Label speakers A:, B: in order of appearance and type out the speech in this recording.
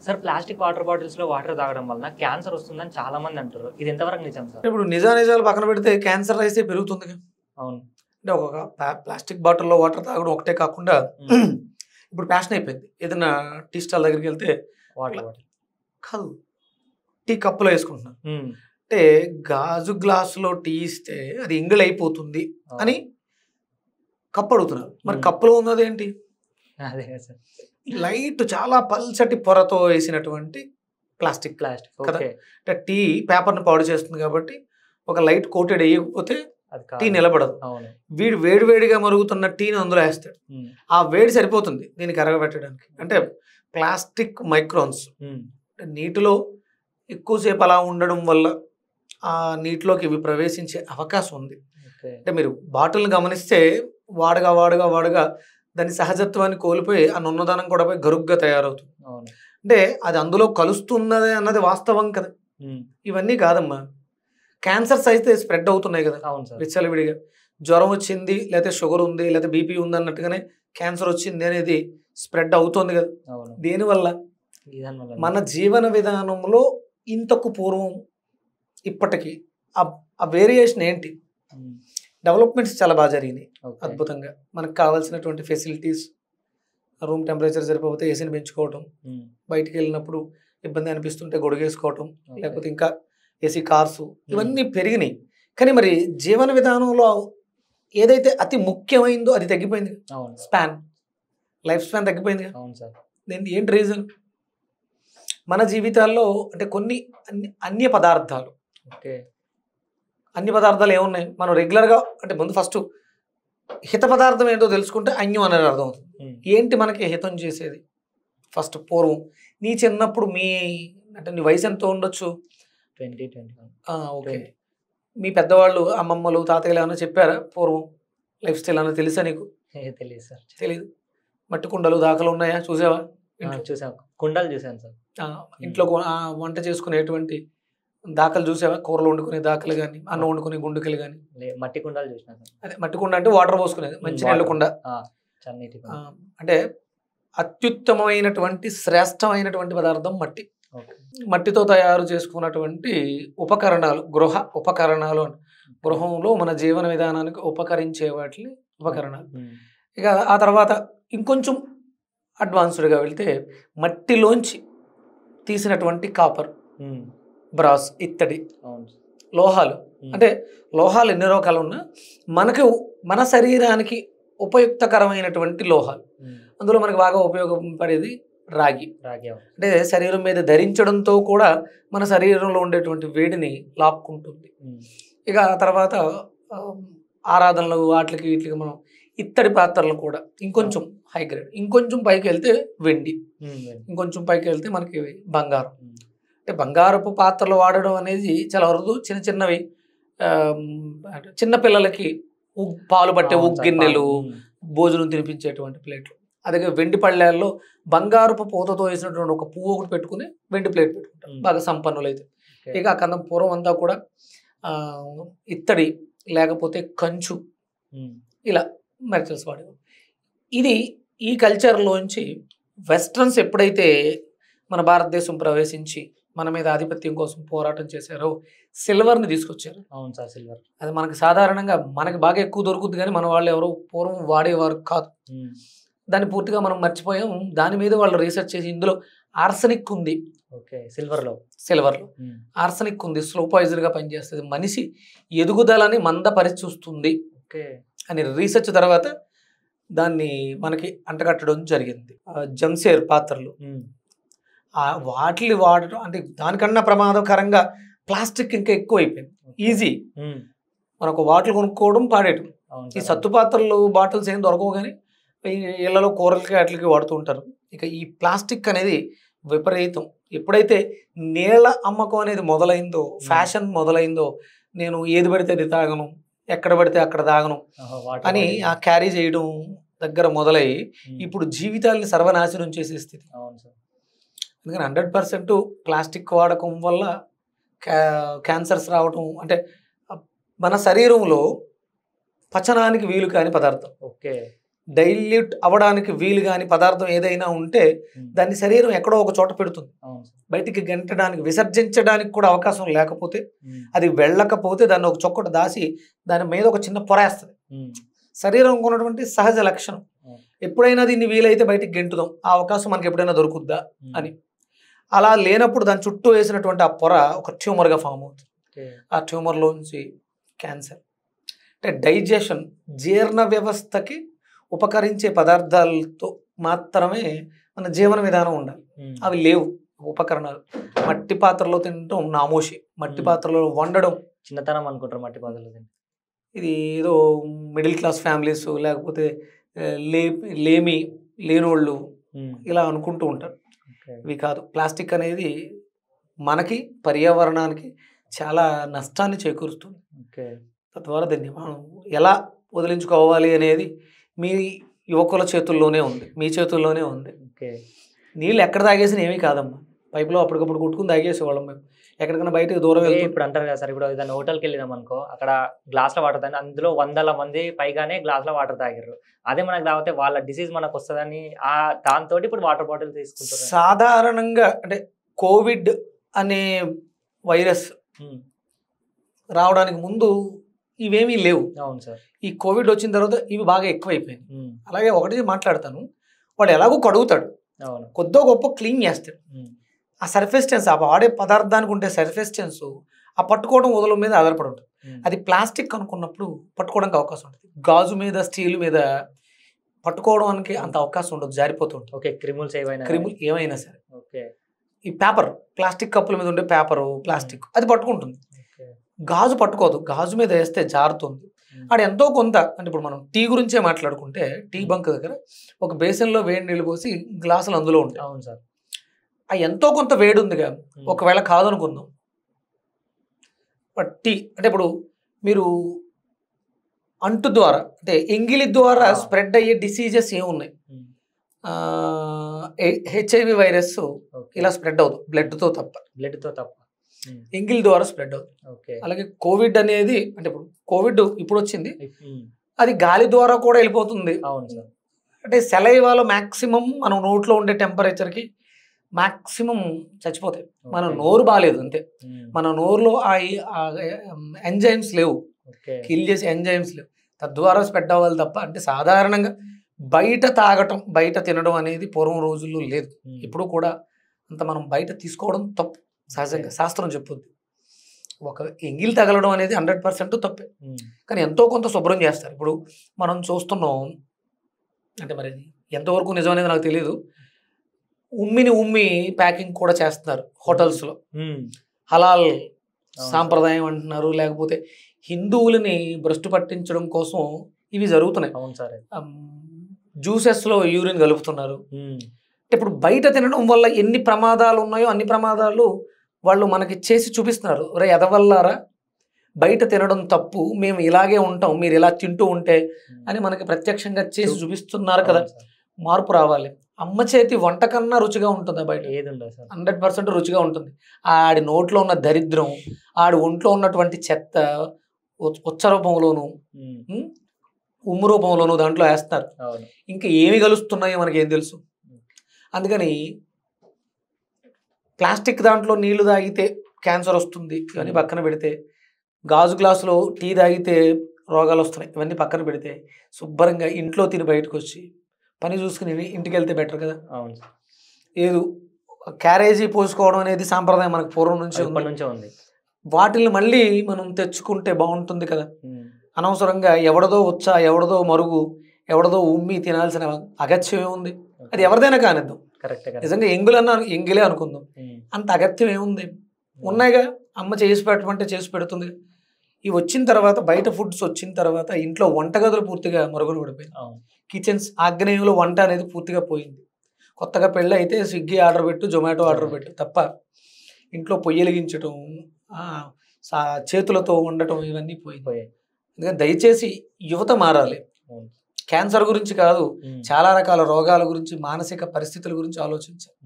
A: Sir plastic water bottles లో water తాగడం వలన క్యాన్సర్ వస్తుందని చాలా మంది అంటారు. ఇది ఎంతవరకు నిజం సార్?
B: ఇప్పుడు నిజాలు పక్కన పెడితే క్యాన్సర్ అయితే పెరుగుతుంది.
A: అవును.
B: అంటే ఒక ప్లాస్టిక్ బాటిల్లో వాటర్ తాగడం ఒకటే కాకుండా ఇప్పుడు ఫ్యాషన్ అయిపోయింది. ఏదైనా టీ స్టాల్ దగ్గరికి వెళ్తే
A: వాటర్ బాటిల్
B: కాదు, టీ కప్పులో వేసుకుంటున్నాను. అంటే గాజు గ్లాసులో టీ ఇస్తే అది ఎంగిల్ అయిపోతుంది అని కప్పు అడుగుతున్నారు. మరి కప్పులో ఉన్నది ఏంటి?
A: అదే సార్,
B: లైట్ చాలా పల్చటి పొరతో వేసినటువంటి ప్లాస్టిక్ కదా. అంటే టీ పేపర్ని పాడు చేస్తుంది కాబట్టి ఒక లైట్ కోటెడ్ వేయకపోతే టీ నిలబడదు. వీడు వేడివేడిగా మరుగుతున్న టీని అందులో వేస్తాడు. ఆ వేడి సరిపోతుంది దీనికి అరగబెట్టడానికి. అంటే ప్లాస్టిక్ మైక్రాన్స్ నీటిలో ఎక్కువసేపు అలా ఉండడం వల్ల ఆ నీటిలోకి ఇవి ప్రవేశించే అవకాశం ఉంది. అంటే మీరు బాటిల్ని గమనిస్తే వాడగా దాని సహజత్వాన్ని కోల్పోయి ఆ నున్నదనం కూడా పోయి గరుగ్గా తయారవుతుంది. అంటే అది అందులో కలుస్తున్నది అన్నది వాస్తవం కదా. ఇవన్నీ కాదమ్మా, క్యాన్సర్స్ అయితే స్ప్రెడ్ అవుతున్నాయి కదా విచ్చలవిడిగా. జ్వరం వచ్చింది, లేకపోతే షుగర్ ఉంది, లేకపోతే బీపీ ఉంది అన్నట్టుగానే క్యాన్సర్ వచ్చింది అనేది స్ప్రెడ్ అవుతుంది కదా. దేనివల్ల? మన జీవన విధానంలో ఇంతకు పూర్వం ఇప్పటికీ ఆ వేరియేషన్ ఏంటి? డెవలప్మెంట్స్ చాలా బాగా జరిగినాయి అద్భుతంగా. మనకు కావాల్సినటువంటి ఫెసిలిటీస్, రూమ్ టెంపరేచర్ సరిపోతే ఏసీని పెంచుకోవటం, బయటికి వెళ్ళినప్పుడు ఇబ్బంది అనిపిస్తుంటే గొడుగేసుకోవటం, లేకపోతే ఇంకా ఏసీ కార్స్, ఇవన్నీ పెరిగినాయి. కానీ మరి జీవన విధానంలో ఏదైతే అతి ముఖ్యమైందో అది తగ్గిపోయింది. లైఫ్ స్పాన్ తగ్గిపోయింది. ఏంటి రీజన్? మన జీవితాల్లో అంటే కొన్ని అన్య పదార్థాలు ఏమున్నాయి మనం రెగ్యులర్గా, అంటే ముందు ఫస్ట్ హిత పదార్థం ఏంటో తెలుసుకుంటే అన్యం అనేది అర్థం అవుతుంది. ఏంటి మనకి హితం చేసేది? ఫస్ట్ పూర్వం నీ చిన్నప్పుడు అంటే నీ వయసు ఎంత ఉండొచ్చు?
A: 20-21.
B: ఓకే. మీ పెద్దవాళ్ళు అమ్మమ్మలు తాతయ్యలు ఏమైనా చెప్పారా పూర్వం లైఫ్ స్టైల్ అన్న తెలుసా నీకు?
A: తెలియదు సార్.
B: తెలీదు. మట్టి కుండలు దాఖలు ఉన్నాయా? చూసావా?
A: చూసాను, కుండలు చూసాను సార్.
B: ఇంట్లో వంట చేసుకునేటువంటి దాఖలు చూసావా? కూరలు వండుకునే దాఖలు కానీ, అన్నం వండుకునే గుండుకలు కానీ.
A: మట్టి కుండలు చూసినా సార్.
B: అదే మట్టి కుండ అంటే వాటర్ పోసుకునేది, మంచి నీళ్ళ కుండ. అంటే అత్యుత్తమైనటువంటి శ్రేష్టమైనటువంటి పదార్థం మట్టి. మట్టితో తయారు చేసుకున్నటువంటి ఉపకరణాలు, గృహ ఉపకరణాలు, గృహంలో మన జీవన విధానానికి ఉపకరించే వాటిని ఉపకరణాలు. ఇక ఆ తర్వాత ఇంకొంచెం అడ్వాన్స్డ్గా వెళ్తే మట్టిలోంచి తీసినటువంటి కాపర్, బ్రాస్, ఇత్తడి, లోహాలు. అంటే లోహాలు ఎన్ని రకాలు ఉన్నా మనకు మన శరీరానికి ఉపయుక్తకరమైనటువంటి లోహాలు. అందులో మనకు బాగా ఉపయోగపడేది రాగి. అంటే శరీరం మీద ధరించడంతో కూడా మన శరీరంలో ఉండేటువంటి వేడిని లాక్కుంటుంది. ఇక ఆ తర్వాత ఆరాధనలు వాటికి వీటికి మనం ఇత్తడి పాత్రలు కూడా ఇంకొంచెం హై గ్రేడ్. ఇంకొంచెం పైకి వెళ్తే వెండి, ఇంకొంచెం పైకి వెళ్తే మనకి బంగారం. అంటే బంగారపు పాత్రలు వాడడం అనేది చాలా అరుదు. చిన్నవి చిన్న పిల్లలకి పాలు పట్టే ఉగ్గిన్నెలు, భోజనం తినిపించేటువంటి ప్లేట్లు. అదే వెండి పళ్ళాల్లో బంగారపు పూతతో వేసినటువంటి ఒక పువ్వు ఒకటి పెట్టుకుని వెండి ప్లేట్ పెట్టుకుంటారు బాగా సంపన్నులు అయితే. ఇక ఆ కందం పూర్వం అంతా కూడా ఇత్తడి లేకపోతే కంచు, ఇలా మెటల్స్ వాడేవారు. ఇది ఈ కల్చర్లోంచి వెస్ట్రన్స్ ఎప్పుడైతే మన భారతదేశం ప్రవేశించి మన మీద ఆధిపత్యం కోసం పోరాటం చేశారో సిల్వర్ని తీసుకొచ్చారు.
A: అవును సార్, సిల్వర్
B: అది మనకు సాధారణంగా మనకి బాగా ఎక్కువ దొరుకుతుంది, కానీ మన వాళ్ళు ఎవరు పూర్వం వాడేవారు కాదు. దాన్ని పూర్తిగా మనం మర్చిపోయాం. దాని మీద వాళ్ళు రీసెర్చ్ చేసి ఇందులో ఆర్సనిక్ ఉంది. సిల్వర్లో ఆర్సనిక్ ఉంది, స్లో పాయిజన్గా పనిచేస్తుంది, మనిషి ఎదుగుదలని మందపరిచి చూస్తుంది అని రీసెర్చ్ తర్వాత దాన్ని మనకి అంటగట్టడం జరిగింది. జంషేర్ పాత్రలు వాటిని వాడటం అంటే దానికన్నా ప్రమాదకరంగా ప్లాస్టిక్ ఇంకా ఎక్కువ అయిపోయింది. ఈజీ మనకు వాటిని కొనుక్కోవడం, పాడేయటం. ఈ సత్తు పాత్రలు బాటిల్స్ ఏం దొరకవు, కానీ ఇళ్లలో కూరలకి వాటికి వాడుతూ ఉంటారు. ఇక ఈ ప్లాస్టిక్ అనేది విపరీతం. ఎప్పుడైతే నీళ్ళ అమ్మకం అనేది మొదలైందో, ఫ్యాషన్ మొదలైందో, నేను ఏది పడితే అది తాగను, ఎక్కడ పడితే అక్కడ తాగను అని ఆ క్యారీ చేయడం దగ్గర మొదలై ఇప్పుడు జీవితాలని సర్వనాశనం చేసే స్థితి. అందుకని 100% ప్లాస్టిక్ వాడకం వల్ల క్యాన్సర్స్ రావటం. అంటే మన శరీరంలో పచనానికి వీలు కాని పదార్థం. డైల్యూట్ అవ్వడానికి వీలు కాని పదార్థం ఏదైనా ఉంటే దాన్ని శరీరం ఎక్కడో ఒక చోట పెడుతుంది. బయటికి గెంటడానికి విసర్జించడానికి కూడా అవకాశం లేకపోతే, అది వెళ్ళకపోతే దాన్ని ఒక చొక్కట దాసి దాని మీద ఒక చిన్న పొరేస్తుంది. శరీరం ఉన్నటువంటి సహజ లక్షణం. ఎప్పుడైనా దీన్ని వీలైతే బయటికి గెంటుదాం, ఆ అవకాశం మనకి ఎప్పుడైనా దొరుకుద్దా అని. అలా లేనప్పుడు దాని చుట్టూ వేసినటువంటి ఆ పొర ఒక ట్యూమర్గా ఫామ్ అవుతుంది. ఆ ట్యూమర్లోంచి క్యాన్సర్. అంటే డైజెషన్, జీర్ణ వ్యవస్థకి ఉపకరించే పదార్థాలతో మాత్రమే మన జీవన విధానం ఉండాలి. అవి లేవు ఉపకరణాలు. మట్టి పాత్రలో తినడం నామోషి, మట్టి పాత్రలో వండడం
A: చిన్నతనం అనుకుంటారు మట్టి పాత్రలో తినడం.
B: ఇది ఏదో మిడిల్ క్లాస్ ఫ్యామిలీస్ లేకపోతే లేమి లేనోళ్ళు ఇలా అనుకుంటూ ఉంటారు. ఇవి కాదు. ప్లాస్టిక్ అనేది మనకి పర్యావరణానికి చాలా నష్టాన్ని చేకూరుస్తుంది. తద్వారా దీన్ని మనం ఎలా వదిలించుకోవాలి అనేది మీ యువకుల చేతుల్లోనే ఉంది, మీ చేతుల్లోనే ఉంది. నీళ్ళు ఎక్కడ తాగేసిన ఏమీ కాదమ్మా. పైపులో అప్పటికప్పుడు కొట్టుకుని తాగేసేవాళ్ళం మేము. ఎక్కడికైనా బయటకు దూరం వెళ్తే
A: ఇప్పుడు అంటారు కదా సార్, ఇప్పుడు ఏదైనా హోటల్కి వెళ్ళినాం అనుకో, అక్కడ గ్లాస్లో వాటర్ తాగి అందులో 100 మంది పైగానే గ్లాస్లో వాటర్ తాగారు. అదే మనకు తాగితే వాళ్ళ డిసీజ్ మనకు వస్తుందని దాంతో ఇప్పుడు వాటర్ బాటిల్ తీసుకుంటారు.
B: సాధారణంగా అంటే కోవిడ్ అనే వైరస్ రావడానికి ముందు ఇవేమీ లేవు.
A: అవును సార్.
B: ఈ కోవిడ్ వచ్చిన తర్వాత ఇవి బాగా ఎక్కువైపోయింది. అలాగే ఒకటి మాట్లాడతాను, వాడు ఎలాగో కడుగుతాడు, కొద్దో గొప్ప క్లీన్ చేస్తాడు. ఆ సర్ఫెస్టెన్స్, ఆ వాడే పదార్థానికి ఉండే సర్ఫెస్టెన్స్ ఆ పట్టుకోవడం వదల మీద ఆధారపడి ఉంటుంది. అది ప్లాస్టిక్ అనుకున్నప్పుడు పట్టుకోవడానికి అవకాశం ఉంటుంది. గాజు మీద, స్టీల్ మీద పట్టుకోవడానికి అంత అవకాశం ఉండదు, జారిపోతూ ఉంటుంది.
A: ఓకే, క్రిములు
B: ఏమైనా సరే. ఓకే, ఈ పేపర్, ప్లాస్టిక్ కప్పుల మీద ఉండే పేపరు, ప్లాస్టిక్ అది పట్టుకుంటుంది. గాజు పట్టుకోదు, గాజు మీద వేస్తే జారుతుంది. ఆడ ఎంతో కొంత, అంటే ఇప్పుడు మనం టీ గురించే మాట్లాడుకుంటే, టీ బంక్ దగ్గర ఒక బేసిన్లో వేడి నీళ్ళు పోసి గ్లాసులు అందులో ఉంటాయి.
A: అవును సార్.
B: ఆ ఎంతో కొంత వేడి ఉందిగా, ఒకవేళ కాదనుకుందాం, బట్ టీ అంటే ఇప్పుడు మీరు అంటు ద్వారా అంటే ఎంగిలి ద్వారా స్ప్రెడ్ అయ్యే డిసీజెస్ ఏమున్నాయి? HIV వైరస్ ఇలా స్ప్రెడ్ అవుతుంది బ్లడ్తో తప్ప. ఎంగిల్ ద్వారా స్ప్రెడ్ అవుతుంది. అలాగే కోవిడ్ అనేది, అంటే ఇప్పుడు కోవిడ్ ఇప్పుడు వచ్చింది, అది గాలి ద్వారా కూడా వెళ్ళిపోతుంది. అంటే సెలైవాలో మ్యాక్సిమం మనం నోట్లో ఉండే టెంపరేచర్కి మ్యాక్సిమం చచ్చిపోతాయి. మన నోరు బాగాలేదు అంతే, మన నోరులో ఆ ఎంజైమ్స్ లేవు, కిల్ చేసే ఎంజైమ్స్ లేవు, తద్వారా స్ప్రెడ్ అవ్వాలి తప్ప. అంటే సాధారణంగా బయట తాగటం, బయట తినడం అనేది పూర్వం రోజుల్లో లేదు. ఇప్పుడు కూడా అంత మనం బయట తీసుకోవడం తప్పు. సహజంగా శాస్త్రం చెప్పుద్ది, ఒక ఎంగిల్ తగలడం అనేది 100% తప్పే. కానీ ఎంతో కొంత శుభ్రం చేస్తారు. ఇప్పుడు మనం చూస్తున్నాం, అంటే మరి ఎంతవరకు నిజం అనేది నాకు తెలియదు, ఉమ్మి ప్యాకింగ్ కూడా చేస్తున్నారు హోటల్స్లో. హలాల్ సాంప్రదాయం అంటున్నారు, లేకపోతే హిందువులని భ్రష్టు పట్టించడం కోసం ఇవి జరుగుతున్నాయి. జ్యూసెస్లో యూరిన్ కలుపుతున్నారు. అంటే ఇప్పుడు బయట తినడం వల్ల ఎన్ని ప్రమాదాలు ఉన్నాయో అన్ని ప్రమాదాలు వాళ్ళు మనకి చేసి చూపిస్తున్నారు. రే ఎదవల్లారా, బయట తినడం తప్పు, మేము ఇలాగే ఉంటాం, మీరు ఇలా తింటూ ఉంటే అని మనకి ప్రత్యక్షంగా చేసి చూపిస్తున్నారు కదా. మార్పు రావాలి. అమ్మ చేతి వంట కన్నా రుచిగా ఉంటుంది బయట, 100% రుచిగా ఉంటుంది. ఆడి నోట్లో ఉన్న దరిద్రం, ఆడి ఒంట్లో ఉన్నటువంటి చెత్త ఉచ్చ రూపంలోను ఉమ్ము రూపంలోను దాంట్లో వేస్తారు. ఇంకా ఏమి కలుస్తున్నాయో మనకి ఏం తెలుసు. అందుకని ప్లాస్టిక్ దాంట్లో నీళ్లు తాగితే క్యాన్సర్ వస్తుంది ఇవన్నీ పక్కన పెడితే, గాజు గ్లాసులో టీ తాగితే రోగాలు వస్తున్నాయి ఇవన్నీ పక్కన పెడితే, శుభ్రంగా ఇంట్లో తిని బయటకు వచ్చి పని చూసుకుని ఇంటికి వెళ్తే బెటర్ కదా. ఏదో క్యారేజీ పోసుకోవడం అనేది సాంప్రదాయం మనకు పూర్వం నుంచి ఉంది. వాటిని మళ్ళీ మనం తెచ్చుకుంటే బాగుంటుంది కదా. అనవసరంగా ఎవడదో ఉచ్చా, ఎవడదో మరుగు, ఎవడదో ఉమ్మి తినాల్సిన అగత్యం ఏముంది? అది ఎవరిదైనా కానిద్దాం, నిజంగా ఎంగిలే అనుకుందాం, అంత అగత్యం ఏముంది? ఉన్నాయిగా, అమ్మ చేసి పెట్టమంటే చేసి పెడుతుంది. ఇవి వచ్చిన తర్వాత, బయట ఫుడ్స్ వచ్చిన తర్వాత ఇంట్లో వంటగదులు పూర్తిగా మరుగున పడిపోయింది. కిచెన్స్, ఆగ్నేయంలో వంట అనేది పూర్తిగా పోయింది. కొత్తగా పెళ్ళి అయితే స్విగ్గీ ఆర్డర్ పెట్టు, జొమాటో ఆర్డర్ పెట్టు తప్ప ఇంట్లో పొయ్యి వెలిగించడం, చేతులతో వండటం ఇవన్నీ పోయిపోయాయి. అందుకని దయచేసి యువత మారాలి. క్యాన్సర్ గురించి కాదు, చాలా రకాల రోగాల గురించి, మానసిక పరిస్థితుల గురించి ఆలోచించాలి.